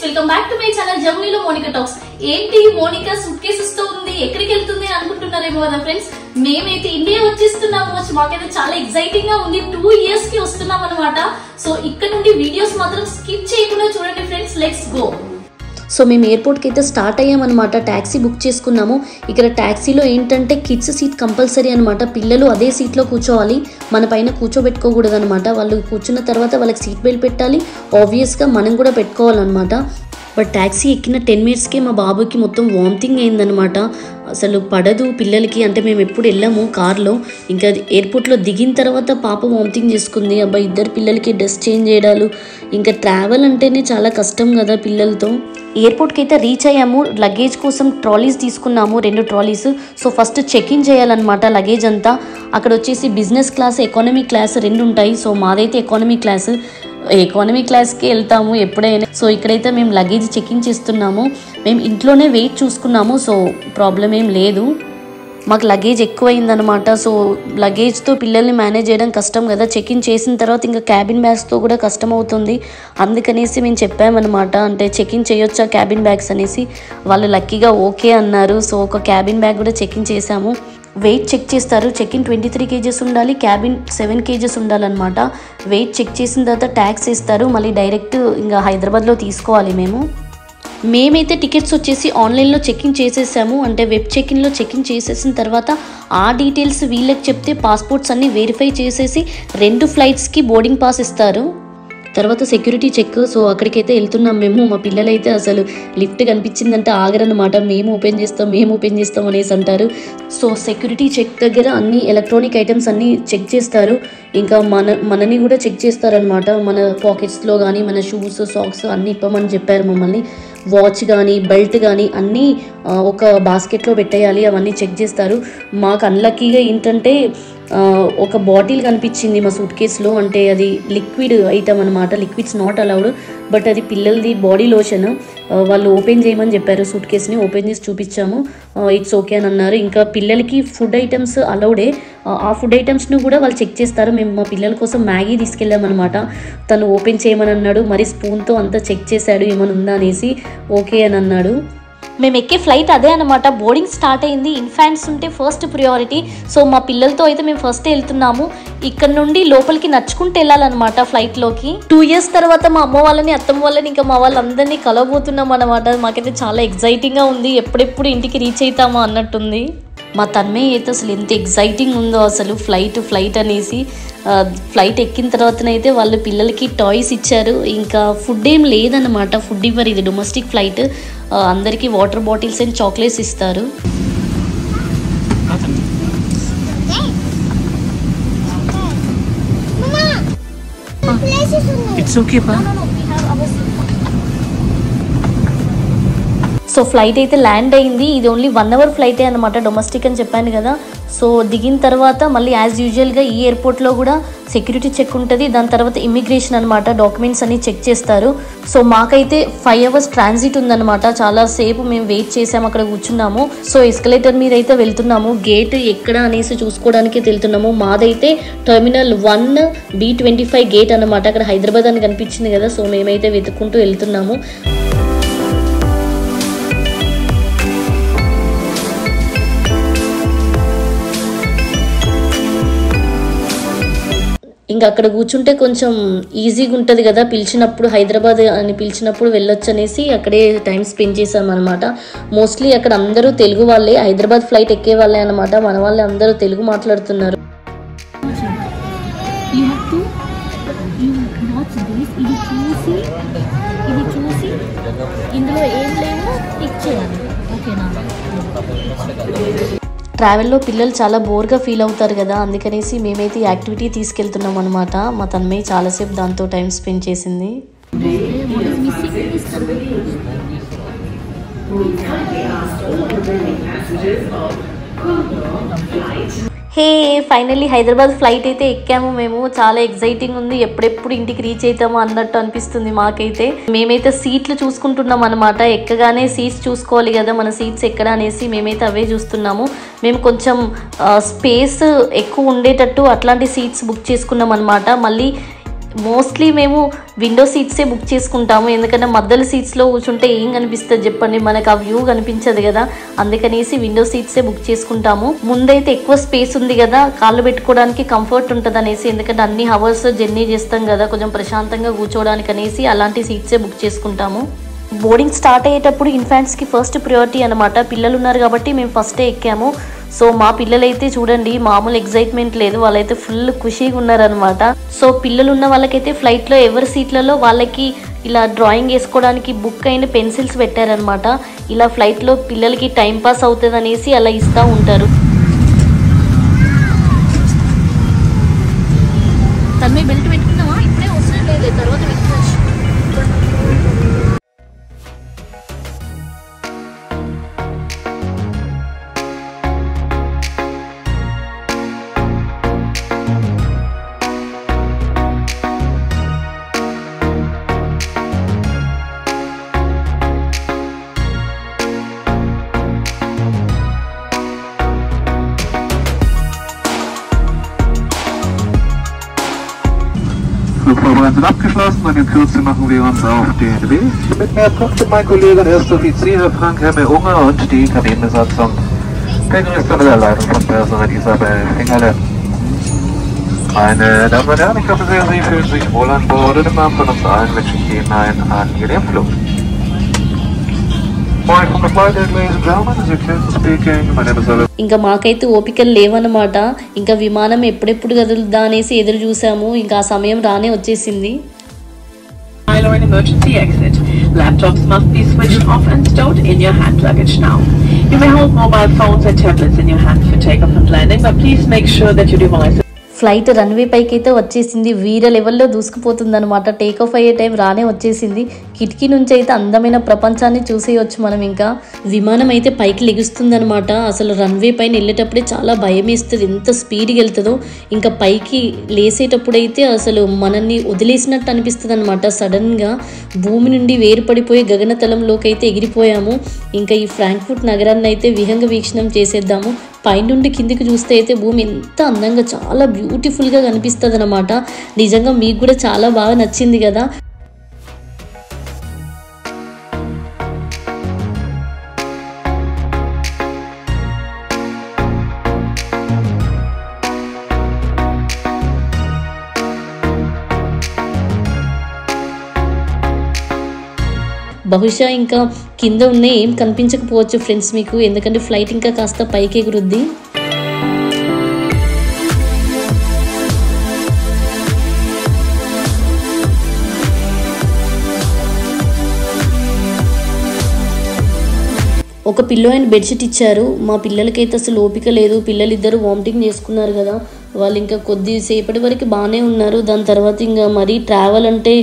Welcome back to my channel జర్నీలో Monika talks. ఏంటి Monika suit cases తో ఉంది, ఎక్కడికి వెళ్తుంది అనుకుంటున్నారేమో కదా ఫ్రెండ్స్. మేమైతే ఇండియా వచ్చేస్తున్నాము. మాకైతే చాలా ఎక్సైటింగ్ గా ఉంది. 2 years కి వస్తున్నాం అనమాట. సో ఇక్కడ నుండి వీడియోస్ మాత్రం స్కిప్ చేయకుండా చూడండి ఫ్రెండ్స్. Let's go. సో మేము ఎయిర్పోర్ట్కి అయితే స్టార్ట్ అయ్యామన్నమాట. ట్యాక్సీ బుక్ చేసుకున్నాము. ఇక్కడ ట్యాక్సీలో ఏంటంటే కిడ్స్ సీట్ కంపల్సరీ అనమాట. పిల్లలు అదే సీట్లో కూర్చోవాలి, మన పైన కూర్చోబెట్టుకోకూడదు అనమాట. వాళ్ళు కూర్చున్న తర్వాత వాళ్ళకి సీట్ బెల్ట్ పెట్టాలి, ఆబ్వియస్గా మనం కూడా పెట్టుకోవాలన్నమాట. బట్ ట్యాక్సీ ఎక్కిన 10 minutesకే మా బాబుకి మొత్తం వామిటింగ్ అయిందనమాట. అసలు పడదు పిల్లలకి. అంటే మేము ఎప్పుడు వెళ్ళాము కార్లో, ఇంకా ఎయిర్పోర్ట్లో దిగిన తర్వాత పాప వామిటింగ్ చేసుకుంది. అబ్బాయి ఇద్దరు పిల్లలకి డ్రెస్ చేంజ్ చేయడాలు, ఇంకా ట్రావెల్ అంటేనే చాలా కష్టం కదా పిల్లలతో. ఎయిర్పోర్ట్కి అయితే రీచ్ అయ్యాము. లగేజ్ కోసం ట్రాలీస్ తీసుకున్నాము, 2 trolleys. So first check in చేయాలన్నమాట లగేజ్ అంతా. అక్కడ వచ్చేసి బిజినెస్ క్లాస్, ఎకానమీ క్లాస్ 2 ఉంటాయి. సో మాదైతే ఎకానమీ క్లాస్కి వెళ్తాము ఎప్పుడైనా. సో ఇక్కడైతే మేము లగేజ్ చెక్ ఇన్ చేస్తున్నాము. మేము ఇంట్లోనే వెయిట్ చూసుకున్నాము, సో ప్రాబ్లం ఏం లేదు. మాకు లగేజ్ ఎక్కువైందనమాట. సో లగేజ్తో పిల్లల్ని మేనేజ్ చేయడం కష్టం కదా. చెక్ ఇన్ చేసిన తర్వాత ఇంకా క్యాబిన్ బ్యాగ్స్తో కూడా కష్టం అవుతుంది. అందుకనేసి మేము చెప్పామన్నమాట, అంటే చెక్ ఇన్ చేయొచ్చా క్యాబిన్ బ్యాగ్స్ అనేసి. వాళ్ళు లక్కీగా ఓకే అన్నారు. సో ఒక క్యాబిన్ బ్యాగ్ కూడా చెక్ ఇన్ చేసాము. వెయిట్ చెక్ చేస్తారు. చెక్ ఇన్ 23 kgs ఉండాలి, క్యాబిన్ 7 kgs ఉండాలన్నమాట. వెయిట్ చెక్ చేసిన తర్వాత ట్యాక్స్ ఇస్తారు. మళ్ళీ డైరెక్ట్ ఇంకా హైదరాబాద్లో తీసుకోవాలి మేమైతే టికెట్స్ వచ్చేసి ఆన్లైన్లో చెక్ఇన్ చేసేసాము. అంటే వెబ్ చెక్ఇన్లో చెక్ఇన్ చేసేసిన తర్వాత ఆ డీటెయిల్స్ వీళ్ళకి చెప్తే పాస్పోర్ట్స్ అన్నీ వెరిఫై చేసేసి 2 ఫ్లైట్స్కి బోర్డింగ్ పాస్ ఇస్తారు. తర్వాత సెక్యూరిటీ చెక్. సో అక్కడికైతే వెళ్తున్నాం మేము. మా పిల్లలైతే అసలు లిఫ్ట్ కనిపించిందంటే ఆగరన్నమాట. మేము ఓపెన్ చేస్తాం అనేసి అంటారు. సో సెక్యూరిటీ చెక్ దగ్గర అన్ని ఎలక్ట్రానిక్ ఐటమ్స్ అన్నీ చెక్ చేస్తారు. ఇంకా మనని కూడా చెక్ చేస్తారనమాట. మన పాకెట్స్లో కానీ మన షూస్, సాక్స్ అన్నీ ఇప్పమని చెప్పారు మమ్మల్ని. వాచ్ కానీ బెల్ట్ కానీ అన్నీ ఒక బాస్కెట్లో పెట్టేయాలి, అవన్నీ చెక్ చేస్తారు. మాకు అన్లక్కీగా ఏంటంటే ఒక బాటిల్ కనిపించింది మా సూట్ కేసులో. అంటే అది లిక్విడ్ ఐటమ్ అనమాట. లిక్విడ్స్ నాట్ అలౌడ్, బట్ అది పిల్లలది బాడీ లోషన్. వాళ్ళు ఓపెన్ చేయమని చెప్పారు. సూట్ కేసుని ఓపెన్ చేసి చూపించాము. ఇట్స్ ఓకే అని అన్నారు. ఇంకా పిల్లలకి ఫుడ్ ఐటమ్స్ అలౌడే. ఆ ఫుడ్ ఐటమ్స్ను కూడా వాళ్ళు చెక్ చేస్తారు. మేము మా పిల్లల కోసం మ్యాగీ తీసుకెళ్ళామన్నమాట. తను ఓపెన్ చేయమని అన్నాడు. మరి స్పూన్తో అంతా చెక్ చేశాడు ఏమైనా ఉందా అనేసి. ఓకే అని అన్నాడు. మేము ఎక్కే ఫ్లైట్ అదే అనమాట. బోర్డింగ్ స్టార్ట్ అయింది. ఇన్ఫాంట్స్ ఉంటే ఫస్ట్ ప్రియారిటీ. సో మా పిల్లలతో అయితే మేము ఫస్ట్ వెళ్తున్నాము. ఇక్కడ నుండి లోపలికి నడుచుకుంటూ వెళ్ళాలన్నమాట ఫ్లైట్లోకి. 2 years తర్వాత మా అమ్మ వాళ్ళని, అత్తమ్మ వాళ్ళని, ఇంకా మా వాళ్ళందరినీ కలవబోతున్నాం అనమాట. మాకైతే చాలా ఎక్సైటింగ్గా ఉంది. ఎప్పుడెప్పుడు ఇంటికి రీచ్ అవుతామో అన్నట్టుంది. మా తన్మయ్య అయితే అసలు ఎంత ఎక్సైటింగ్ ఉందో అసలు. ఫ్లైట్ అనేసి. ఫ్లైట్ ఎక్కిన తర్వాతనైతే వాళ్ళు పిల్లలకి టాయ్స్ ఇచ్చారు. ఇంకా ఫుడ్ ఏం లేదన్నమాట. ఫుడ్ ఇవ్వరు, ఇది డొమెస్టిక్ ఫ్లైట్. అందరికీ వాటర్ బాటిల్స్ అండ్ చాక్లెట్స్ ఇస్తారు. సో ఫ్లైట్ అయితే ల్యాండ్ అయింది. ఇది ఓన్లీ 1 hour ఫ్లైటే అనమాట, డొమెస్టిక్ అని చెప్పాను కదా. సో దిగిన తర్వాత మళ్ళీ యాజ్ యూజువల్గా ఈ ఎయిర్పోర్ట్లో కూడా సెక్యూరిటీ చెక్ ఉంటుంది. దాని తర్వాత ఇమిగ్రేషన్ అనమాట. డాక్యుమెంట్స్ అన్ని చెక్ చేస్తారు. సో మాకైతే 5 hours ట్రాన్సిట్ ఉందన్నమాట. చాలా సేపు మేము వెయిట్ చేసాము, అక్కడ కూర్చున్నాము. సో ఎస్కలేటర్ మీద అయితే వెళ్తున్నాము. గేట్ ఎక్కడ అనేసి చూసుకోవడానికి వెళ్తున్నాము. మాదైతే టెర్మినల్ 1 B25 గేట్ అనమాట. అక్కడ హైదరాబాద్ అని కనిపించింది కదా. సో మేమైతే వెతుక్కుంటూ వెళ్తున్నాము. ఇంకా అక్కడ కూర్చుంటే కొంచెం ఈజీగా ఉంటుంది కదా. పిలిచినప్పుడు హైదరాబాద్ అని పిలిచినప్పుడు వెళ్ళొచ్చు అనేసి అక్కడే టైం స్పెండ్ చేసామన్నమాట. మోస్ట్లీ అక్కడ అందరూ తెలుగు వాళ్ళే, హైదరాబాద్ ఫ్లైట్ ఎక్కే వాళ్ళే అనమాట. మన వాళ్ళే అందరూ తెలుగు మాట్లాడుతున్నారు. ఇందులో ఏం లేవో టిక్ చేయాలి, ఓకేనా. ట్రావెల్లో పిల్లలు చాలా బోర్గా ఫీల్ అవుతారు కదా. అందుకనేసి మేమైతే ఈ యాక్టివిటీ తీసుకెళ్తున్నాం అనమాట. మా తన్మయ్య చాలాసేపు దాంతో టైం స్పెండ్ చేసింది. హే ఫైనల్లీ హైదరాబాద్ ఫ్లైట్ అయితే ఎక్కాము మేము. చాలా ఎక్సైటింగ్ ఉంది. ఎప్పుడెప్పుడు ఇంటికి రీచ్ అవుతామో అన్నట్టు అనిపిస్తుంది మాకైతే. మేమైతే సీట్లు చూసుకుంటున్నాం అనమాట. ఎక్కగానే సీట్స్ చూసుకోవాలి కదా, మన సీట్స్ ఎక్కడ అనేసి మేమైతే అవే చూస్తున్నాము. మేము కొంచెం స్పేస్ ఎక్కువ ఉండేటట్టు అట్లాంటి సీట్స్ బుక్ చేసుకున్నాం అనమాట. మళ్ళీ మోస్ట్లీ మేము విండో సీట్సే బుక్ చేసుకుంటాము, ఎందుకంటే మధ్యలో సీట్స్లో కూర్చుంటే ఏం కనిపిస్తుంది చెప్పండి, మనకు ఆ వ్యూ కనిపించదు కదా, అందుకనేసి విండో సీట్సే బుక్ చేసుకుంటాము. ముందైతే ఎక్కువ స్పేస్ ఉంది కదా, కాళ్ళు పెట్టుకోవడానికి కంఫర్ట్ ఉంటుంది అనేసి, ఎందుకంటే అన్ని హవర్స్ జర్నీ చేస్తాం కదా, కొంచెం ప్రశాంతంగా కూర్చోవడానికి అనేసి అలాంటి సీట్సే బుక్ చేసుకుంటాము. బోర్డింగ్ స్టార్ట్ అయ్యేటప్పుడు ఇన్ఫాంట్స్కి ఫస్ట్ ప్రియారిటీ అనమాట. పిల్లలు ఉన్నారు కాబట్టి మేము ఫస్టే ఎక్కాము. సో మా పిల్లలైతే చూడండి మామూలు ఎగ్జైట్మెంట్ లేదు, వాళ్ళైతే ఫుల్ ఖుషీగా ఉన్నారనమాట. సో పిల్లలు ఉన్న వాళ్ళకైతే ఫ్లైట్లో ఎవరి సీట్లలో వాళ్ళకి ఇలా డ్రాయింగ్ వేసుకోవడానికి బుక్ అయిన పెన్సిల్స్ పెట్టారనమాట. ఇలా ఫ్లైట్లో పిల్లలకి టైం పాస్ అవుతుంది అనేసి అలా ఇస్తూ ఉంటారు. తన్మే బెల్ట్ పెట్టుకున్నావా? ఇప్పుడే అవసరం లేదు, తర్వాత పెట్టుకోవచ్చు. Flugvorbereitung abgeschlossen und in Kürze machen wir uns auf den Weg. Mit mir kommt mein Kollege Erster Offizier Frank Hemme-Unger und die Kabinenbesatzung. Begrüßt unter der Leitung von Personal Isabel Fingerle. Meine Damen und Herren, ich hoffe sehr, Sie fühlen sich wohl an Bord und im Namen von uns allen wünsche ich Ihnen einen angenehmen Flug. Morning from the flight, ladies and gentlemen, this is Captain speaking. My name is Oliver. ఇంకా మాకైతే ఓపికలు లేవన్నమాట. ఇంకా విమానం ఎప్పుడెప్పుడు కదులుదా అనేసి ఎదురు చూసాము. ఇంకా ఆ సమయం రానే వచ్చేసింది. Or an emergency exit. Laptops must be switched off and stowed in your hand luggage now. You may hold mobile phones and tablets in your hand for takeoff and landing, but please make sure that your devices flight runway పైకి అయితే వచ్చేసింది. వీర లెవెల్లో దూసుకుపోతుంది అనమాట. Take off అయ్యే time రానే వచ్చేసింది. కిటికీ నుంచి అయితే అందమైన ప్రపంచాన్ని చూసేయచ్చు మనం. ఇంకా విమానం అయితే పైకి లెగుస్తుంది అనమాట. అసలు రన్వే పైన వెళ్ళేటప్పుడే చాలా భయం వేస్తుంది, ఎంత స్పీడ్గా వెళ్తుందో. ఇంకా పైకి లేసేటప్పుడైతే అసలు మనల్ని వదిలేసినట్టు అనిపిస్తుంది అనమాట. సడన్గా భూమి నుండి వేరుపడిపోయి గగనతలంలోకి అయితే ఎగిరిపోయాము. ఇంకా ఈ ఫ్రాంక్ఫర్ట్ నగరాన్ని అయితే విహంగ వీక్షణం చేసేద్దాము. పైనుండి కిందికి చూస్తే అయితే భూమి ఎంత అందంగా చాలా బ్యూటిఫుల్గా కనిపిస్తుంది అనమాట. నిజంగా మీకు కూడా చాలా బాగా నచ్చింది కదా. బహుశా ఇంకా కింద ఉన్న ఏం కనిపించకపోవచ్చు ఫ్రెండ్స్ మీకు, ఎందుకంటే ఫ్లైట్ ఇంకా కాస్త పైకి ఎగురుద్ది. ఒక పిల్లో అండ్ బెడ్షీట్ ఇచ్చారు. మా పిల్లలకైతే అసలు ఓపిక లేదు. పిల్లలిద్దరూ వామిటింగ్ చేసుకున్నారు కదా, వాళ్ళు ఇంకా కొద్దిసేపటి వరకు బాగానే ఉన్నారు. దాని తర్వాత ఇంకా మరీ ట్రావెల్ అంటే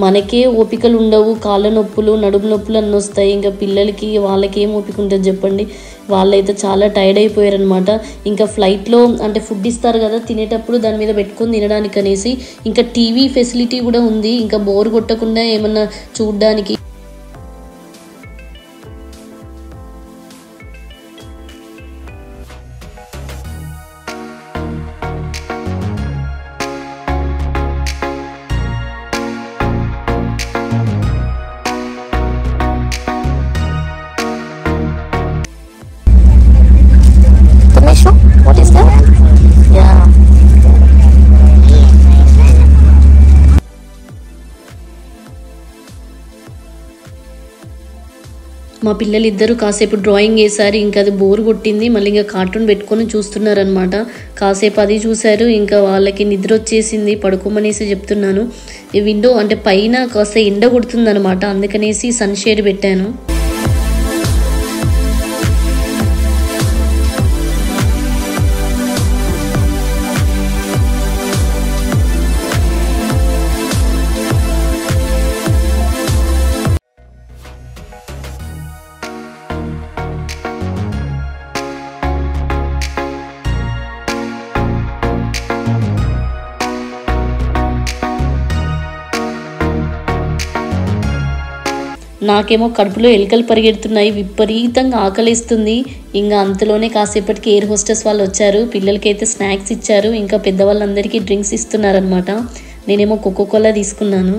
మనకే ఓపికలు ఉండవు, కాళ్ళ నొప్పులు నడుము నొప్పులు అన్నీ వస్తాయి. ఇంకా పిల్లలకి వాళ్ళకి ఏం ఓపిక ఉంటుంది చెప్పండి. వాళ్ళైతే చాలా టైర్డ్ అయిపోయారనమాట. ఇంకా ఫ్లైట్లో అంటే ఫుడ్ ఇస్తారు కదా, తినేటప్పుడు దాని మీద పెట్టుకొని తినడానికి అనేసి ఇంకా టీవీ ఫెసిలిటీ కూడా ఉంది, ఇంకా బోర్ కొట్టకుండా ఏమన్నా చూడడానికి. What is that? Yeah. మా పిల్లలిద్దరూ కాసేపు డ్రాయింగ్ వేశారు. ఇంకా అది బోర్ కొట్టింది, మళ్ళీ ఇంకా కార్టూన్ పెట్టుకొని చూస్తున్నారనమాట. కాసేపు అది చూశారు, ఇంకా వాళ్ళకి నిద్ర వచ్చేసింది, పడుకోమనేసి చెప్తున్నాను. ఈ విండో అంటే పైన కాస్త ఎండ కొడుతుంది అనమాట, అందుకనేసి సన్ షేడ్ పెట్టాను. నాకేమో కడుపులో ఎలుకలు పరిగెడుతున్నాయి, విపరీతంగా ఆకలిస్తుంది. ఇంకా అంతలోనే కాసేపటికి ఎయిర్ హోస్టెస్ వాళ్ళు వచ్చారు. పిల్లలకైతే స్నాక్స్ ఇచ్చారు, ఇంకా పెద్దవాళ్ళందరికీ డ్రింక్స్ ఇస్తున్నారనమాట. నేనేమో కోకోకోలా తీసుకున్నాను.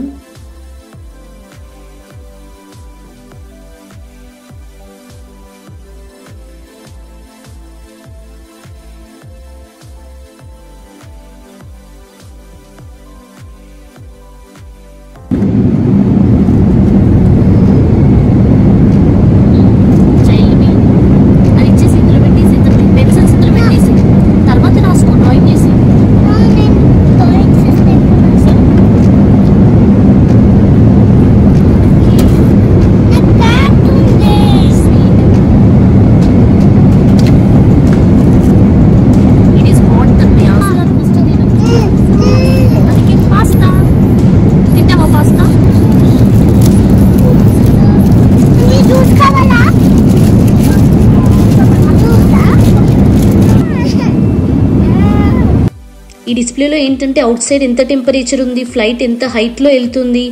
ఈ డిస్ప్లేలో ఏంటంటే అవుట్ సైడ్ ఎంత టెంపరేచర్ ఉంది, ఫ్లైట్ ఎంత హైట్లో వెళ్తుంది,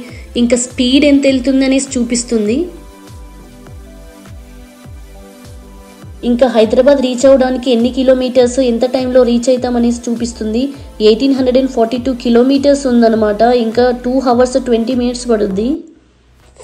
ఇంకా స్పీడ్ ఎంత వెళ్తుంది అనేసి చూపిస్తుంది. ఇంకా హైదరాబాద్ రీచ్ అవ్వడానికి ఎన్ని కిలోమీటర్స్, ఎంత టైంలో రీచ్ అవుతామనేసి చూపిస్తుంది. 1842 కిలోమీటర్స్ ఉందన్నమాట. ఇంకా 2 hours 20 minutes పడుద్ది.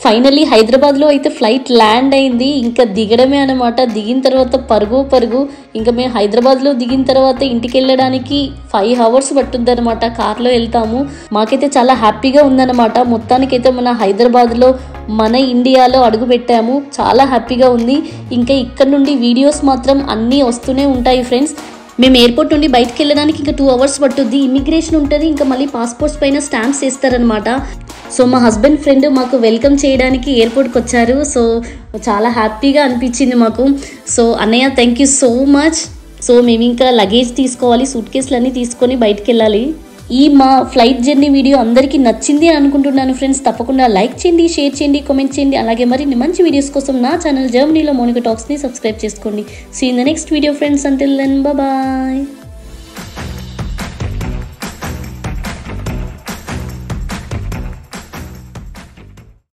ఫైనల్లీ హైదరాబాద్లో అయితే ఫ్లైట్ ల్యాండ్ అయింది. ఇంకా దిగడమే అనమాట. దిగిన తర్వాత పరుగు ఇంకా మేము హైదరాబాద్లో దిగిన తర్వాత ఇంటికి వెళ్ళడానికి 5 hours పట్టుద్ది అనమాట. కార్లో వెళ్తాము. మాకైతే చాలా హ్యాపీగా ఉందన్నమాట. మొత్తానికైతే మన హైదరాబాద్లో మన ఇండియాలో అడుగు పెట్టాము. చాలా హ్యాపీగా ఉంది. ఇంకా ఇక్కడ నుండి వీడియోస్ మాత్రం అన్నీ వస్తూనే ఉంటాయి ఫ్రెండ్స్. మేము ఎయిర్పోర్ట్ నుండి బయటకు వెళ్ళడానికి ఇంకా 2 hours పట్టుద్ది. ఇమిగ్రేషన్ ఉంటుంది, ఇంకా మళ్ళీ పాస్పోర్ట్స్ పైన స్టాంప్స్ వేస్తారనమాట. సో మా హస్బెండ్ ఫ్రెండ్ మాకు వెల్కమ్ చేయడానికి ఎయిర్పోర్ట్కి వచ్చారు. సో చాలా హ్యాపీగా అనిపించింది మాకు. సో అన్నయ్య thank you so much. So మేము ఇంకా లగేజ్ తీసుకోవాలి, సూట్ కేసులు అన్నీ తీసుకొని బయటకు వెళ్ళాలి. ఈ మా ఫ్లైట్ జర్నీ వీడియో అందరికీ నచ్చింది అని అనుకుంటున్నాను ఫ్రెండ్స్. తప్పకుండా లైక్ చేయండి, షేర్ చేయండి, కామెంట్ చేయండి. అలాగే మరిన్ని మంచి వీడియోస్ కోసం నా ఛానల్ జర్మనీలో మోనికా టాక్స్ని సబ్స్క్రైబ్ చేసుకోండి. See in the next video friends. Until then bye.